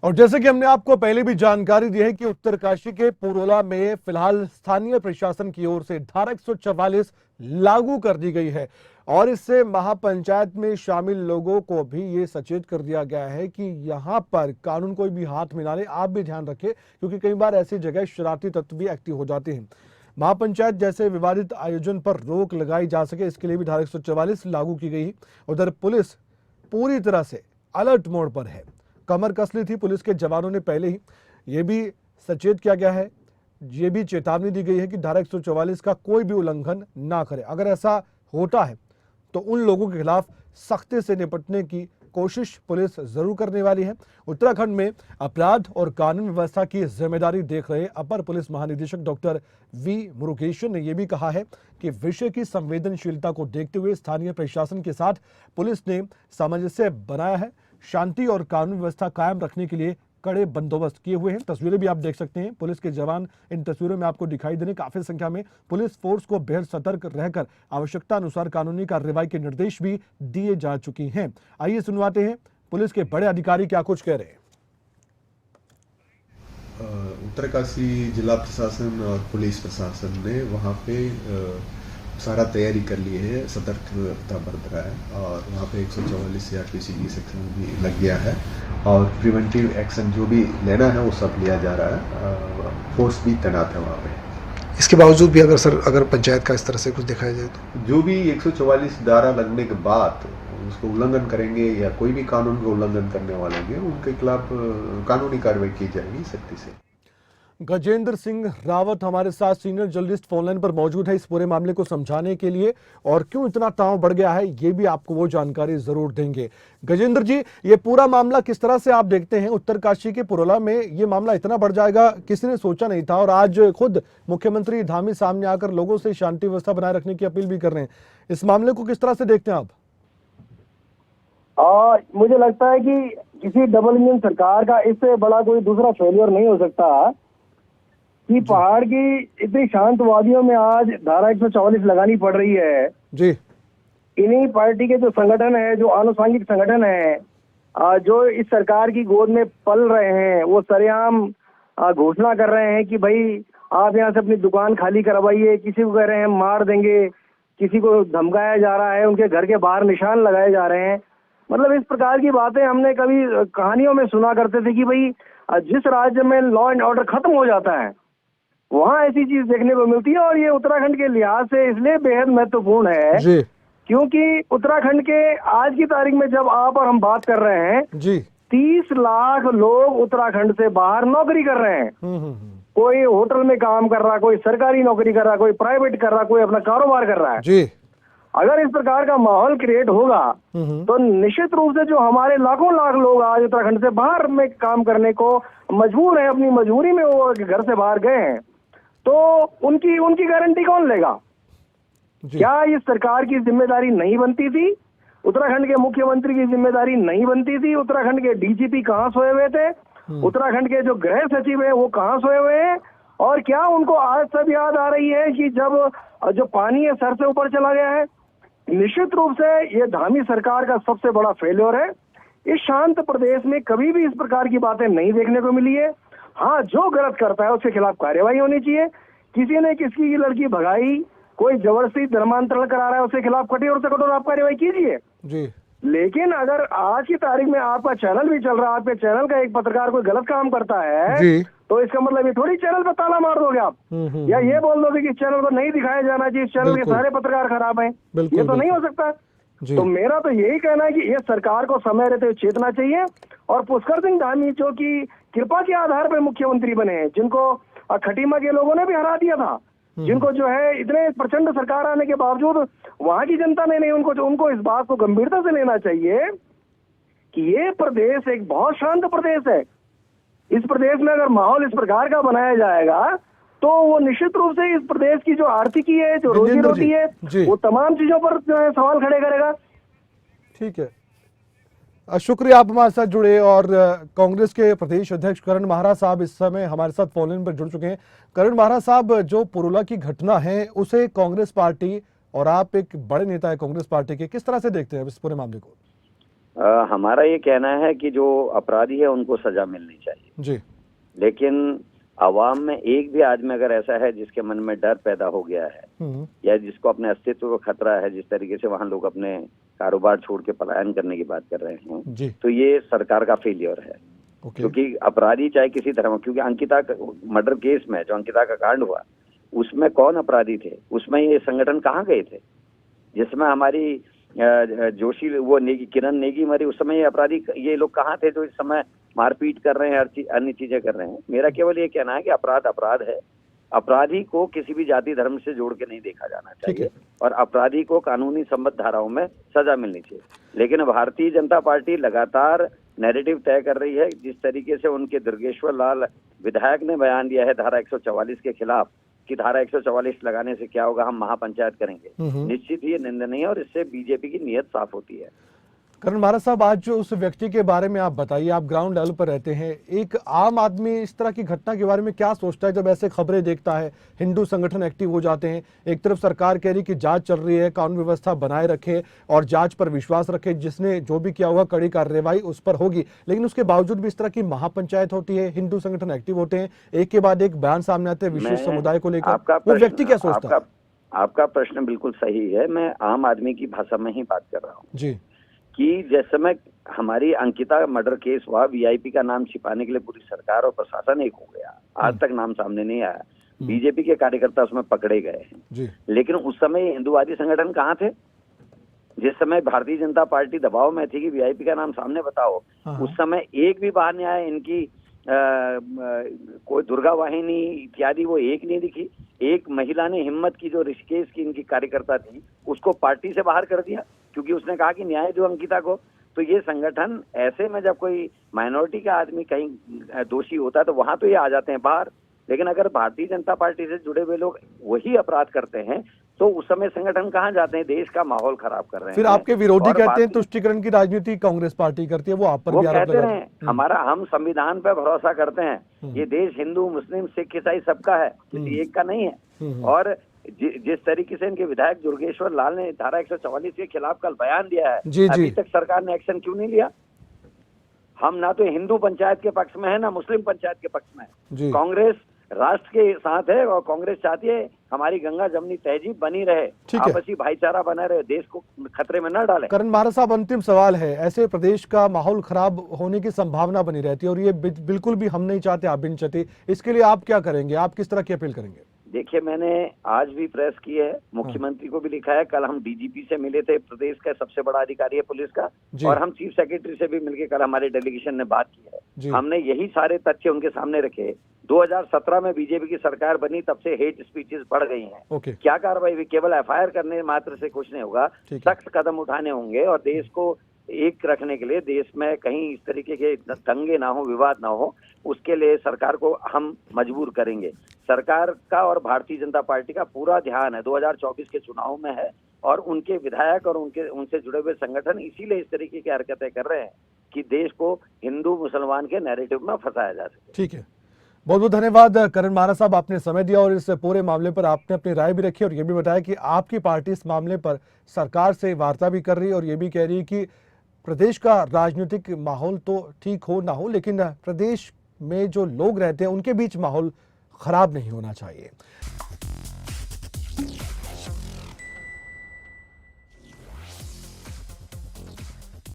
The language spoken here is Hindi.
और जैसे कि हमने आपको पहले भी जानकारी दी है कि उत्तरकाशी के पुरोला में फिलहाल स्थानीय प्रशासन की ओर से धारा 144 लागू कर दी गई है और इससे महापंचायत में शामिल लोगों को भी ये सचेत कर दिया गया है कि यहां पर कानून कोई भी हाथ में ना ले। आप भी ध्यान रखें क्योंकि कई बार ऐसी जगह शरारती तत्व भी एक्टिव हो जाते हैं। महापंचायत जैसे विवादित आयोजन पर रोक लगाई जा सके इसके लिए भी धारा 144 लागू की गई। उधर पुलिस पूरी तरह से अलर्ट मोड पर है। कमर कस ली थी पुलिस के जवानों ने पहले ही। ये भी सचेत किया गया है, ये भी चेतावनी दी गई है कि धारा 144 का कोई भी उल्लंघन ना करे। अगर ऐसा होता है तो उन लोगों के खिलाफ सख्ती से निपटने की कोशिश पुलिस जरूर करने वाली है। उत्तराखंड में अपराध और कानून व्यवस्था की जिम्मेदारी देख रहे अपर पुलिस महानिदेशक डॉक्टर वी मुरुगेशन ने यह भी कहा है कि विषय की संवेदनशीलता को देखते हुए स्थानीय प्रशासन के साथ पुलिस ने सामंजस्य बनाया है। शांति और कानून व्यवस्था कायम रखने के लिए कड़े बंदोबस्त किए हुए हैं। तस्वीरें भी आप देख सकते हैं, पुलिस के जवान इन तस्वीरों में आपको दिखाई देने काफी संख्या में। पुलिस फोर्स को बेहद सतर्क रहकर आवश्यकता अनुसार कानूनी कार्रवाई के निर्देश भी दिए जा चुके हैं। आइए सुनवाते हैं पुलिस के बड़े अधिकारी क्या कुछ कह रहे हैं। उत्तरकाशी जिला प्रशासन और पुलिस प्रशासन ने वहाँ पे सारा तैयारी कर ली है, सतर्कता बरत रहा है और वहाँ पे 144 CRPC की सेक्शन भी लग गया है और प्रिवेंटिव एक्शन जो भी लेना है वो सब लिया जा रहा है। फोर्स भी तैनात है वहाँ पे। इसके बावजूद भी अगर पंचायत का इस तरह से कुछ दिखाया जाए तो जो भी 144 धारा लगने के बाद उसको उल्लंघन करेंगे या कोई भी कानून का उल्लंघन करने वाले होंगे उनके खिलाफ कानूनी कार्रवाई की जाएगी सख्ती से। गजेंद्र सिंह रावत हमारे साथ सीनियर जर्नलिस्ट फोनलाइन पर मौजूद है इस पूरे मामले को समझाने के लिए और क्यों इतना तनाव बढ़ गया है ये भी आपको वो जानकारी जरूर देंगे। गजेंद्र जी, ये पूरा मामला किस तरह से आप देखते हैं? उत्तरकाशी के पुरोला में ये मामला इतना बढ़ जाएगा किसी ने सोचा नहीं था और आज खुद मुख्यमंत्री धामी सामने आकर लोगों से शांति व्यवस्था बनाए रखने की अपील भी कर रहे हैं। इस मामले को किस तरह से देखते हैं आप? मुझे लगता है कि किसी डबल इंजन सरकार का इससे बड़ा कोई दूसरा फेलियर नहीं हो सकता कि पहाड़ की इतनी शांत वादियों में आज धारा 144 लगानी पड़ रही है जी। इन्हीं पार्टी के जो संगठन है, जो आनुषंगिक संगठन है, जो इस सरकार की गोद में पल रहे हैं, वो सरेआम घोषणा कर रहे हैं कि भाई आप यहाँ से अपनी दुकान खाली करवाइए। किसी को कह रहे हैं मार देंगे, किसी को धमकाया जा रहा है, उनके घर के बाहर निशान लगाए जा रहे हैं। मतलब इस प्रकार की बातें हमने कभी कहानियों में सुना करते थे कि भाई जिस राज्य में लॉ एंड ऑर्डर खत्म हो जाता है वहां ऐसी चीज देखने को मिलती है। और ये उत्तराखंड के लिहाज से इसलिए बेहद महत्वपूर्ण है जी। क्योंकि उत्तराखंड के आज की तारीख में जब आप और हम बात कर रहे हैं जी 30 लाख लोग उत्तराखंड से बाहर नौकरी कर रहे हैं। कोई होटल में काम कर रहा, कोई सरकारी नौकरी कर रहा, कोई प्राइवेट कर रहा, कोई अपना कारोबार कर रहा है जी। अगर इस प्रकार का माहौल क्रिएट होगा तो निश्चित रूप से जो हमारे लाखों लाख लोग आज उत्तराखंड से बाहर में काम करने को मजबूर है, अपनी मजबूरी में वो घर से बाहर गए हैं, तो उनकी गारंटी कौन लेगा? क्या इस सरकार की जिम्मेदारी नहीं बनती थी? उत्तराखंड के मुख्यमंत्री की जिम्मेदारी नहीं बनती थी? उत्तराखंड के डीजीपी कहाँ सोए हुए थे? उत्तराखंड के जो गृह सचिव है वो कहाँ सोए हुए हैं? और क्या उनको आज सब याद आ रही है कि जब जो पानी है सर से ऊपर चला गया है? निश्चित रूप से ये धामी सरकार का सबसे बड़ा फेल्योर है। इस शांत प्रदेश में कभी भी इस प्रकार की बातें नहीं देखने को मिली है। हाँ, जो गलत करता है उसके खिलाफ कार्रवाई होनी चाहिए। किसी ने किसी की लड़की भगाई, कोई जबरदस्ती धर्मांतरण करा रहा है, उसके खिलाफ कठोर से कठोर आप कार्रवाई कीजिए जी। लेकिन अगर आज की तारीख में आपका चैनल भी चल रहा है, आपके चैनल का एक पत्रकार कोई गलत काम करता है जी। तो इसका मतलब ये थोड़ी चैनल पर ताला मार दोगे आप या ये बोल दोगे कि इस चैनल को नहीं दिखाया जाना चाहिए, इस चैनल के सारे पत्रकार खराब हैं। ये तो नहीं हो सकता। तो मेरा तो यही कहना है कि ये सरकार को समय रहते हुए चेतना चाहिए। और पुष्कर सिंह धामी जो कि कृपा के आधार पर मुख्यमंत्री बने हैं, जिनको खटीमा के लोगों ने भी हरा दिया था, जिनको जो है इतने प्रचंड सरकार आने के बावजूद वहां की जनता ने नहीं, उनको इस बात को गंभीरता से लेना चाहिए कि ये प्रदेश एक बहुत शांत प्रदेश है। इस प्रदेश में अगर माहौल इस प्रकार का बनाया जाएगा तो वो निश्चित रूप से इस प्रदेश की जो आर्थिकी है, जो रोजी रोटी है, वो तमाम चीजों पर जो है सवाल खड़े करेगा। ठीक है, शुक्रिया आप हमारे साथ जुड़े। और कांग्रेस के प्रदेश अध्यक्ष करण माहरा साहब इस समय हमारे साथ फोन इन पर जुड़ चुके हैं। करण माहरा साहब, जो पुरोला की घटना है उसे कांग्रेस पार्टी और आप एक बड़े नेता है कांग्रेस पार्टी के, किस तरह से देखते हैं इस पूरे मामले को? हमारा ये कहना है कि जो अपराधी है उनको सजा मिलनी चाहिए, जी। लेकिन आवाम में एक भी आदमी अगर ऐसा है जिसके मन में डर पैदा हो गया है या जिसको अपने अस्तित्व को खतरा है, जिस तरीके से वहां लोग अपने कारोबार छोड़ के पलायन करने की बात कर रहे हैं, जी। तो ये सरकार का फेलियर है। क्योंकि अपराधी चाहे किसी तरह, क्योंकि अंकिता मर्डर केस में जो अंकिता का कांड हुआ उसमें कौन अपराधी थे, उसमें ये संगठन कहाँ गए थे? जिसमें हमारी जोशी वो नेगी किरण नेगी मरी, उस समय ये अपराधी ये लोग कहाँ थे जो इस समय मारपीट कर रहे हैं, अन्य चीजें कर रहे हैं? मेरा केवल ये कहना है कि अपराध अपराध है, अपराधी को किसी भी जाति धर्म से जोड़ के नहीं देखा जाना चाहिए और अपराधी को कानूनी संबद्ध धाराओं में सजा मिलनी चाहिए। लेकिन भारतीय जनता पार्टी लगातार नैरेटिव तय कर रही है। जिस तरीके से उनके दुर्गेश्वर लाल विधायक ने बयान दिया है धारा 144 के खिलाफ कि धारा 144 लगाने से क्या होगा, हम महापंचायत करेंगे, निश्चित ही ये निंदनीय है और इससे बीजेपी की नीयत साफ होती है। करण महाराज साहब, आज जो उस व्यक्ति के बारे में आप बताइए, आप ग्राउंड लेवल पर रहते हैं, एक आम आदमी इस तरह की घटना के बारे में क्या सोचता है जब ऐसे खबरें देखता है? हिंदू संगठन एक्टिव हो जाते हैं, एक तरफ सरकार कह रही कि जांच चल रही है, कानून व्यवस्था बनाए रखे और जांच पर विश्वास रखे, जिसने जो भी किया होगा कड़ी कार्रवाई उस पर होगी, लेकिन उसके बावजूद भी इस तरह की महापंचायत होती है, हिंदू संगठन एक्टिव होते हैं, एक के बाद एक बयान सामने आते हैं विशेष समुदाय को लेकर, वो व्यक्ति क्या सोचता है? आपका प्रश्न बिल्कुल सही है। मैं आम आदमी की भाषा में ही बात कर रहा हूँ जी, कि जिस समय हमारी अंकिता मर्डर केस हुआ, वीआईपी का नाम छिपाने के लिए पूरी सरकार और प्रशासन एक हो गया, आज तक नाम सामने नहीं आया, बीजेपी के कार्यकर्ता उसमें पकड़े गए हैं जी। लेकिन उस समय हिंदुवादी संगठन कहाँ थे? जिस समय भारतीय जनता पार्टी दबाव में थी कि वीआईपी का नाम सामने बताओ, उस समय एक भी बाहर नहीं आया। इनकी कोई दुर्गा वाहिनी इत्यादि वो एक नहीं दिखी। एक महिला ने हिम्मत की, जो ऋषिकेश की इनकी कार्यकर्ता थी, उसको पार्टी से बाहर कर दिया क्योंकि उसने कहा कि न्याय दो अंकिता को। तो ये संगठन ऐसे में जब कोई माइनॉरिटी का आदमी कहीं दोषी होता है तो वहां तो ये आ जाते हैं बाहर, लेकिन अगर भारतीय जनता पार्टी से जुड़े हुए लोग वही अपराध करते हैं तो उस समय संगठन कहाँ जाते हैं? देश का माहौल खराब कर रहे हैं। फिर आपके विरोधी कहते हैं तुष्टीकरण की राजनीति कांग्रेस पार्टी करती है, वो आप पर भी आरोप लगा रहे हैं। हम संविधान पर भरोसा करते हैं। ये देश हिंदू मुस्लिम सिख ईसाई सबका है, किसी एक का नहीं है। और जिस तरीके से इनके विधायक दुर्गेश्वर लाल ने धारा 144 के खिलाफ कल बयान दिया है, अभी तक सरकार ने एक्शन क्यों नहीं लिया? हम ना तो हिंदू पंचायत के पक्ष में है ना मुस्लिम पंचायत के पक्ष में है। कांग्रेस राष्ट्र के साथ है और कांग्रेस चाहती है हमारी गंगा जमनी तहजीब बनी रहे, आपसी भाईचारा बना रहे, देश को खतरे में न डाले। करण महाराज साहब, अंतिम सवाल है, ऐसे प्रदेश का माहौल खराब होने की संभावना बनी रहती है और ये बिल्कुल भी हम नहीं चाहते, आप भी नहीं चाहते, इसके लिए आप क्या करेंगे? आप किस तरह की अपील करेंगे? देखिए, मैंने आज भी प्रेस की है, मुख्यमंत्री को भी लिखा है, कल हम डीजीपी से मिले थे, प्रदेश का सबसे बड़ा अधिकारी है पुलिस का, और हम चीफ सेक्रेटरी से भी मिलकर कल हमारे डेलीगेशन ने बात की है। हमने यही सारे तथ्य उनके सामने रखे। 2017 में बीजेपी की सरकार बनी, तब से हेट स्पीचेस बढ़ गई हैं। क्या कार्रवाई हुई? केवल एफआईआर करने मात्र से कुछ नहीं होगा, सख्त कदम उठाने होंगे और देश को एक रखने के लिए, देश में कहीं इस तरीके के दंगे ना हो, विवाद ना हो, उसके लिए सरकार को हम मजबूर करेंगे। सरकार का और भारतीय जनता पार्टी का पूरा ध्यान है 2024 के चुनाव में है और उनके विधायक और उनसे जुड़े हुए संगठन इसीलिए इस तरीके की हरकतें कर रहे हैं कि देश को हिंदू मुसलमान के नैरेटिव में फंसाया जा सके। ठीक है, बहुत बहुत धन्यवाद करण महाराज साहब, आपने समय दिया और इस पूरे मामले पर आपने अपनी राय भी रखी और ये भी बताया कि आपकी पार्टी इस मामले पर सरकार से वार्ता भी कर रही है और ये भी कह रही है कि प्रदेश का राजनीतिक माहौल तो ठीक हो ना हो, लेकिन प्रदेश में जो लोग रहते हैं उनके बीच माहौल खराब नहीं होना चाहिए।